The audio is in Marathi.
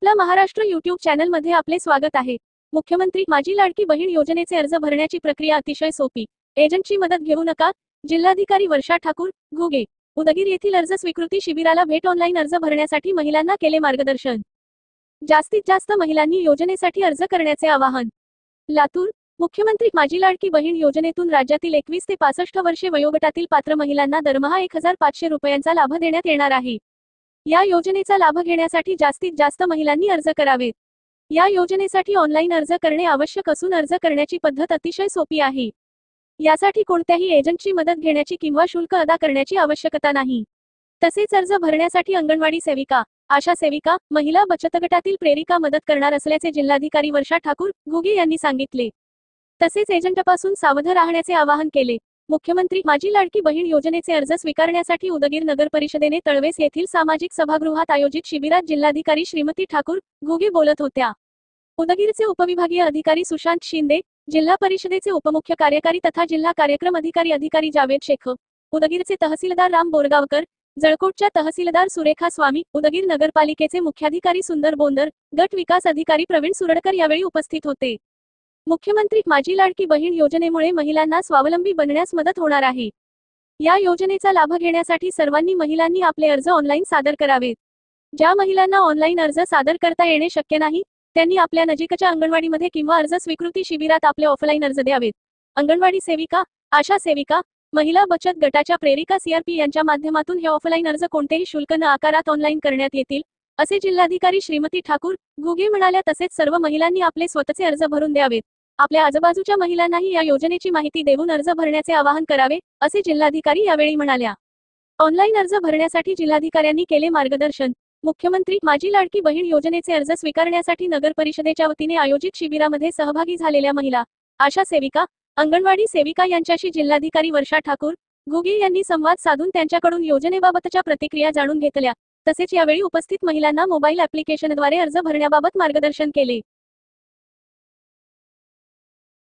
आपला महाराष्ट्र यूट्यूब चॅनलमध्ये आपले स्वागत आहे। मुख्यमंत्री माझी लाडकी बहीण योजनेचे अर्ज भरण्याची प्रक्रिया अतिशय सोपी। एजंटची मदत घेऊ नका। जिल्हाधिकारी वर्षा ठाकूर, घुगे, उदगीर येथील अर्ज स्वीकृती शिबिराला भेट। ऑनलाईन अर्ज भरण्यासाठी महिलांना केले मार्गदर्शन। जास्तीत जास्त महिलांनी योजनेसाठी अर्ज करण्याचे आवाहन। लातूर, मुख्यमंत्री माझी लाडकी बहीण योजनेतून राज्यातील 21 ते 65 वर्षे वयोगटातील पात्र महिलांना दरमहा 1500 रुपयांचा लाभ देण्यात येणार आहे। या योजनेचा लाभ घेण्यासाठी जास्तीत जास्त महिलांनी अर्ज करावेत। या योजनेसाठी ऑनलाईन अर्ज करणे आवश्यक असून अर्ज करण्याची पद्धत अतिशय सोपी आहे। यासाठी कोणत्याही एजंटची मदत घेण्याची किंवा शुल्क अदा करण्याची आवश्यकता नाही। तसेच अर्ज भरण्यासाठी अंगणवाडी सेविका, आशा सेविका, महिला बचत गटातील प्रेरिका मदत करणार असल्याचे जिल्हाधिकारी वर्षा ठाकूर, घुगे यांनी सांगितले। तसेच एजंटपासून सावध राहण्याचे आवाहन केले। मुख्यमंत्री माझी लाडकी बहीण योजनेचे अर्ज स्वीकारण्यासाठी उदगीर नगर परिषदेने तळवेस येथील सामाजिक सभागृहात आयोजित शिबिरात जिल्हाधिकारी श्रीमती ठाकूर, घुगे बोलत होत्या। उदगीरचे उपविभागीय अधिकारी सुशांत शिंदे, जिल्हा परिषदेचे उपमुख्य कार्यकारी तथा जिल्हा कार्यक्रम अधिकारी जावेद शेख, उदगीरचे तहसीलदार राम बोरगावकर, जळकोटच्या तहसीलदार सुरेखा स्वामी, उदगीर नगरपालिकेचे मुख्याधिकारी सुंदर बोंदर, गट विकास अधिकारी प्रवीण सुरडकर यावेळी उपस्थित होते। मुख्यमंत्री माझी लाडकी बहीण योजनेमुळे महिलांना स्वावलंबी बनण्यास मदत होणार आहे। या योजनेचा लाभ घेण्यासाठी सर्वांनी महिलांनी आपले अर्ज ऑनलाईन सादर करावेत। ज्या महिलांना ऑनलाईन अर्ज सादर करता येणे शक्य नाही, त्यांनी आपल्या नजीकच्या अंगणवाडीमध्ये किंवा अर्ज स्वीकृती शिबिरात आपले ऑफलाईन अर्ज द्यावेत। अंगणवाडी सेविका, आशा सेविका, महिला बचत गटाच्या प्रेरिका CRP यांच्या माध्यमातून हे ऑफलाईन अर्ज कोणतेही शुल्क न आकारात ऑनलाईन करण्यात येतील, असे जिल्हाधिकारी श्रीमती ठाकूर, घुगे म्हणाल्या। तसेच सर्व महिलांनी आपले स्वतःचे अर्ज भरून द्यावेत। आपल्या आजूबाजूच्या महिलांनाही या योजनेची माहिती देऊन अर्ज भरण्याचे आवाहन करावे, असे जिल्हाधिकारी यावेळी म्हणाल्या। ऑनलाईन अर्ज भरण्यासाठी जिल्हाधिकाऱ्यांनी केले मार्गदर्शन। मुख्यमंत्री माझी लाडकी बहीण योजनेचे अर्ज स्वीकारण्यासाठी नगर परिषदेच्या वतीने आयोजित शिबिरामध्ये सहभागी झालेल्या महिला, आशा सेविका, अंगणवाडी सेविका यांच्याशी जिल्हाधिकारी वर्षा ठाकूर, घुगे यांनी संवाद साधून त्यांच्याकडून योजनेबाबतच्या प्रतिक्रिया जाणून घेतल्या। तसेच यावेळी उपस्थित महिलांना मोबाईल ॲप्लिकेशनद्वारे अर्ज भरण्याबाबत मार्गदर्शन केले।